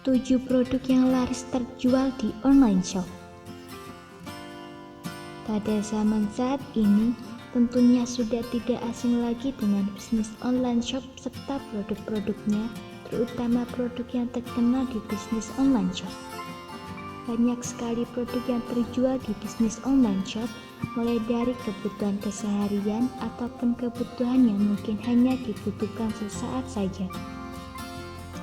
7 produk yang laris terjual di online shop. Pada zaman saat ini, tentunya sudah tidak asing lagi dengan bisnis online shop serta produk-produknya, terutama produk yang terkenal di bisnis online shop. Banyak sekali produk yang terjual di bisnis online shop, mulai dari kebutuhan keseharian ataupun kebutuhan yang mungkin hanya dibutuhkan sesaat saja.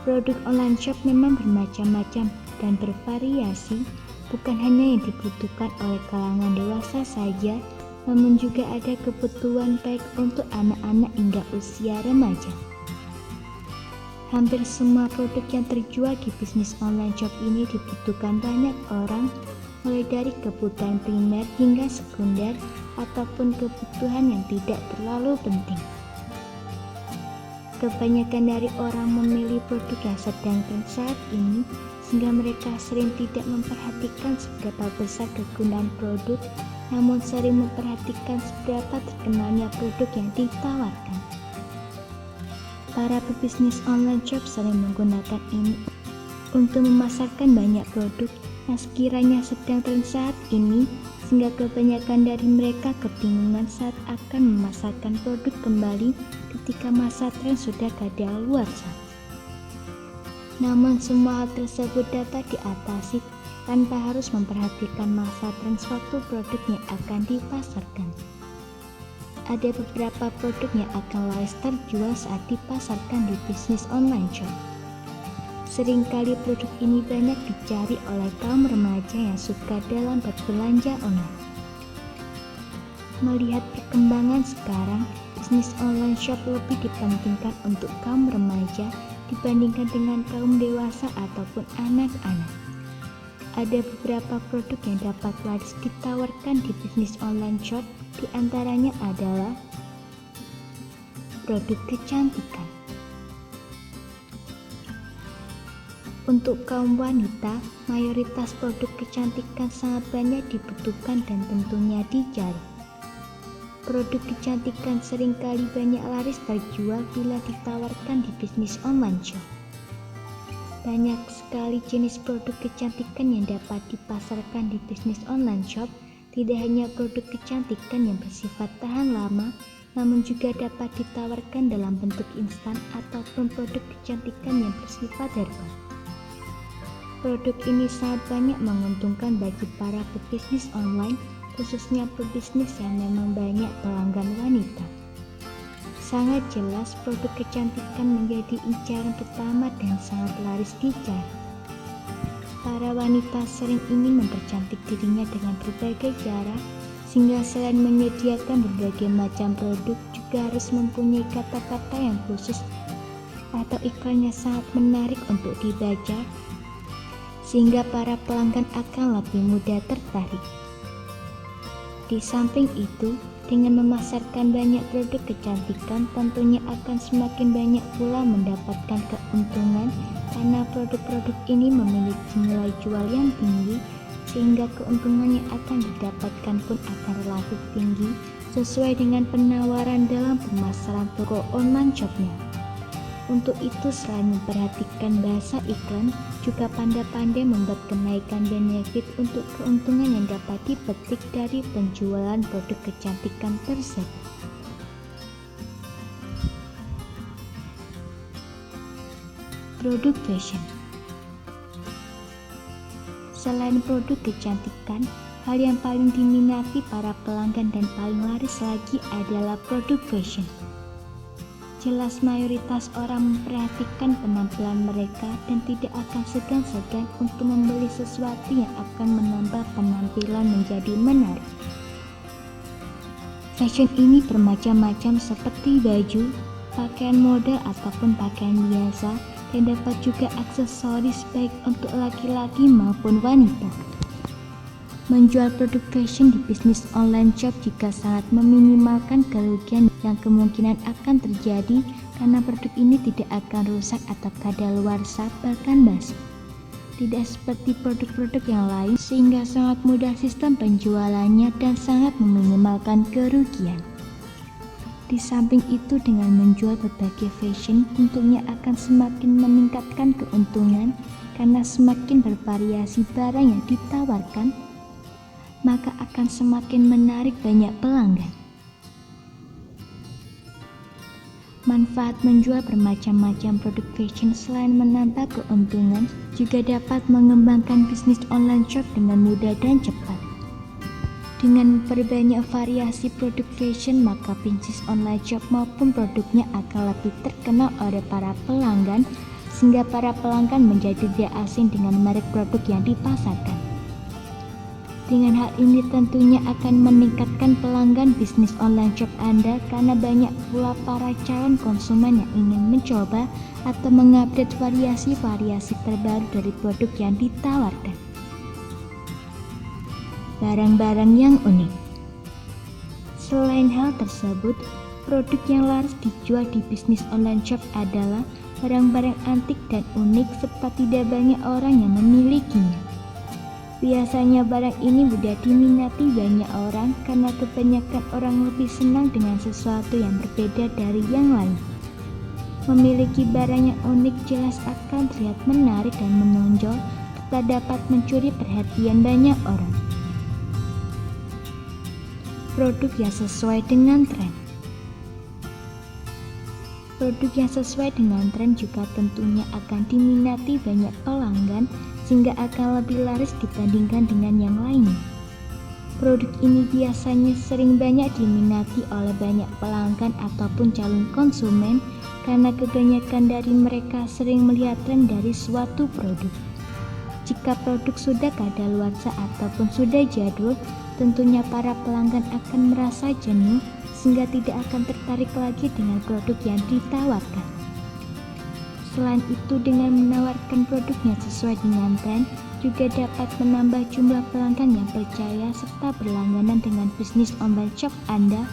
Produk online shop memang bermacam-macam dan bervariasi, bukan hanya yang dibutuhkan oleh kalangan dewasa saja, namun juga ada kebutuhan baik untuk anak-anak hingga usia remaja. Hampir semua produk yang terjual di bisnis online shop ini dibutuhkan banyak orang, mulai dari kebutuhan primer hingga sekunder ataupun kebutuhan yang tidak terlalu penting. Kebanyakan dari orang memilih produk yang sedang tren saat ini, sehingga mereka sering tidak memperhatikan seberapa besar kegunaan produk, namun sering memperhatikan seberapa terkenalnya produk yang ditawarkan. Para pebisnis online shop sering menggunakan ini untuk memasarkan banyak produk yang sekiranya sedang tren saat ini, sehingga kebanyakan dari mereka kebingungan saat akan memasarkan produk kembali ketika masa tren sudah kadaluarsa. Namun semua hal tersebut dapat diatasi tanpa harus memperhatikan masa tren suatu produk yang akan dipasarkan. Ada beberapa produk yang akan laris terjual saat dipasarkan di bisnis online shop. Seringkali produk ini banyak dicari oleh kaum remaja yang suka dalam berbelanja online. Melihat perkembangan sekarang, bisnis online shop lebih dipentingkan untuk kaum remaja dibandingkan dengan kaum dewasa ataupun anak-anak. Ada beberapa produk yang dapat laris ditawarkan di bisnis online shop, di antaranya adalah produk kecantikan. Untuk kaum wanita, mayoritas produk kecantikan sangat banyak dibutuhkan dan tentunya dicari. Produk kecantikan seringkali banyak laris terjual bila ditawarkan di bisnis online shop. Banyak sekali jenis produk kecantikan yang dapat dipasarkan di bisnis online shop, tidak hanya produk kecantikan yang bersifat tahan lama, namun juga dapat ditawarkan dalam bentuk instan ataupun produk kecantikan yang bersifat herbal. Produk ini sangat banyak menguntungkan bagi para pebisnis online, khususnya pebisnis yang memang banyak pelanggan wanita. Sangat jelas produk kecantikan menjadi incaran pertama dan sangat laris dicari. Para wanita sering ingin mempercantik dirinya dengan berbagai cara, sehingga selain menyediakan berbagai macam produk, juga harus mempunyai kata-kata yang khusus atau iklannya sangat menarik untuk dibaca, sehingga para pelanggan akan lebih mudah tertarik. Di samping itu, dengan memasarkan banyak produk kecantikan, tentunya akan semakin banyak pula mendapatkan keuntungan karena produk-produk ini memiliki nilai jual yang tinggi, sehingga keuntungan yang akan didapatkan pun akan relatif tinggi sesuai dengan penawaran dalam pemasaran toko online shopnya. Untuk itu, selain memperhatikan bahasa iklan, juga pandai-pandai membuat kenaikan benefit untuk keuntungan yang dapat dipetik dari penjualan produk kecantikan tersebut. Produk fashion. Selain produk kecantikan, hal yang paling diminati para pelanggan dan paling laris lagi adalah produk fashion. Jelas mayoritas orang memperhatikan penampilan mereka dan tidak akan segan-segan untuk membeli sesuatu yang akan menambah penampilan menjadi menarik. Fashion ini bermacam-macam seperti baju, pakaian model ataupun pakaian biasa, dan dapat juga aksesoris baik untuk laki-laki maupun wanita. Menjual produk fashion di bisnis online shop juga sangat meminimalkan kerugian yang kemungkinan akan terjadi karena produk ini tidak akan rusak atau kadaluarsa bahkan basi. Tidak seperti produk-produk yang lain, sehingga sangat mudah sistem penjualannya dan sangat meminimalkan kerugian. Di samping itu, dengan menjual berbagai fashion tentunya akan semakin meningkatkan keuntungan karena semakin bervariasi barang yang ditawarkan, maka akan semakin menarik banyak pelanggan. Manfaat menjual bermacam-macam produk fashion selain menambah keuntungan, juga dapat mengembangkan bisnis online shop dengan mudah dan cepat. Dengan memperbanyak variasi produk fashion, maka bisnis online shop maupun produknya akan lebih terkenal oleh para pelanggan, sehingga para pelanggan menjadi tidak asing dengan merek produk yang dipasarkan. Dengan hal ini tentunya akan meningkatkan pelanggan bisnis online shop Anda, karena banyak pula para calon konsumen yang ingin mencoba atau mengupdate variasi-variasi terbaru dari produk yang ditawarkan. Barang-barang yang unik. Selain hal tersebut, produk yang laris dijual di bisnis online shop adalah barang-barang antik dan unik, serta tidak banyak orang yang memilikinya. Biasanya barang ini mudah diminati banyak orang karena kebanyakan orang lebih senang dengan sesuatu yang berbeda dari yang lain. Memiliki barang yang unik jelas akan terlihat menarik dan menonjol, serta dapat mencuri perhatian banyak orang. Produk yang sesuai dengan tren. Produk yang sesuai dengan tren juga tentunya akan diminati banyak pelanggan, sehingga akan lebih laris dibandingkan dengan yang lainnya. Produk ini biasanya sering banyak diminati oleh banyak pelanggan ataupun calon konsumen, karena kebanyakan dari mereka sering melihat tren dari suatu produk. Jika produk sudah kadaluarsa ataupun sudah jadul, tentunya para pelanggan akan merasa jenuh, sehingga tidak akan tertarik lagi dengan produk yang ditawarkan. Selain itu, dengan menawarkan produk yang sesuai dengan tren, juga dapat menambah jumlah pelanggan yang percaya serta berlangganan dengan bisnis online shop Anda,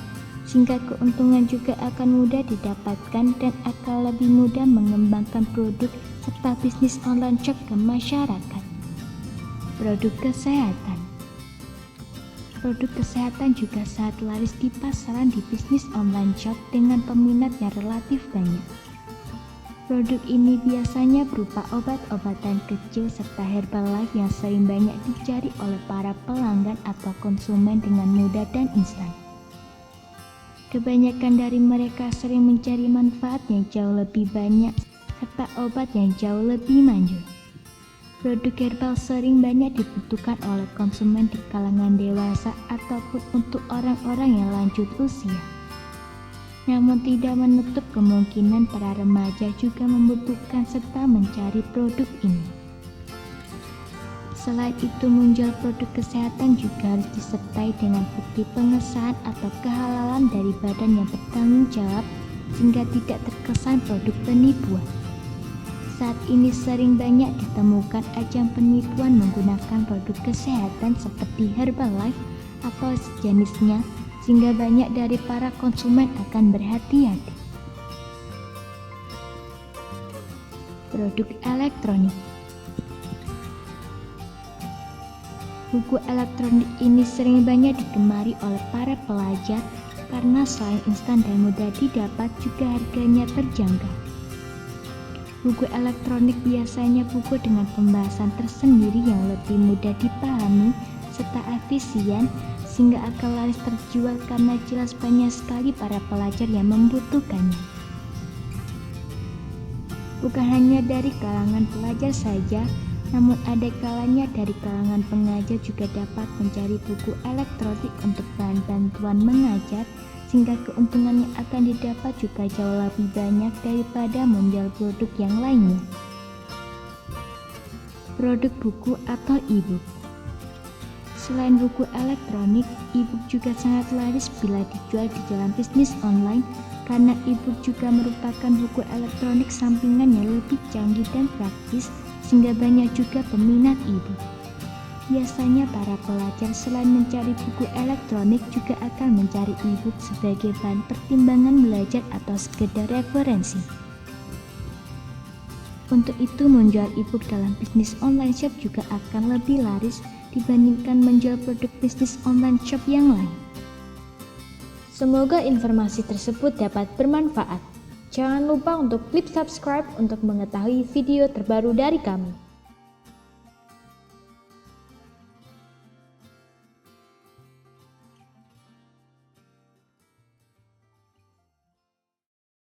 sehingga keuntungan juga akan mudah didapatkan dan akan lebih mudah mengembangkan produk serta bisnis online shop ke masyarakat. Produk kesehatan. Produk kesehatan juga sangat laris di pasaran di bisnis online shop dengan peminat yang relatif banyak. Produk ini biasanya berupa obat-obatan kecil serta Herbalife yang sering banyak dicari oleh para pelanggan atau konsumen dengan mudah dan instan. Kebanyakan dari mereka sering mencari manfaat yang jauh lebih banyak serta obat yang jauh lebih manjur. Produk herbal sering banyak dibutuhkan oleh konsumen di kalangan dewasa ataupun untuk orang-orang yang lanjut usia. Namun tidak menutup kemungkinan para remaja juga membutuhkan serta mencari produk ini. Selain itu, menjual produk kesehatan juga harus disertai dengan bukti pengesahan atau kehalalan dari badan yang bertanggung jawab, sehingga tidak terkesan produk penipuan. Saat ini sering banyak ditemukan ajang penipuan menggunakan produk kesehatan seperti Herbalife atau sejenisnya, sehingga banyak dari para konsumen akan berhati-hati. Produk elektronik. Buku elektronik ini sering banyak digemari oleh para pelajar karena selain instan dan mudah didapat, juga harganya terjangkau. Buku elektronik biasanya buku dengan pembahasan tersendiri yang lebih mudah dipahami serta efisien, sehingga akan laris terjual karena jelas banyak sekali para pelajar yang membutuhkannya. Bukan hanya dari kalangan pelajar saja, namun ada kalanya dari kalangan pengajar juga dapat mencari buku elektronik untuk bahan bantuan mengajar, sehingga keuntungan yang akan didapat juga jauh lebih banyak daripada menjual produk yang lainnya. Produk buku atau e-book. Selain buku elektronik, e-book juga sangat laris bila dijual di dalam bisnis online, karena e-book juga merupakan buku elektronik sampingan yang lebih canggih dan praktis, sehingga banyak juga peminat e-book. Biasanya para pelajar selain mencari buku elektronik juga akan mencari e-book sebagai bahan pertimbangan belajar atau sekedar referensi. Untuk itu, menjual e-book dalam bisnis online shop juga akan lebih laris dibandingkan menjual produk bisnis online shop yang lain. Semoga informasi tersebut dapat bermanfaat. Jangan lupa untuk klik subscribe untuk mengetahui video terbaru dari kami.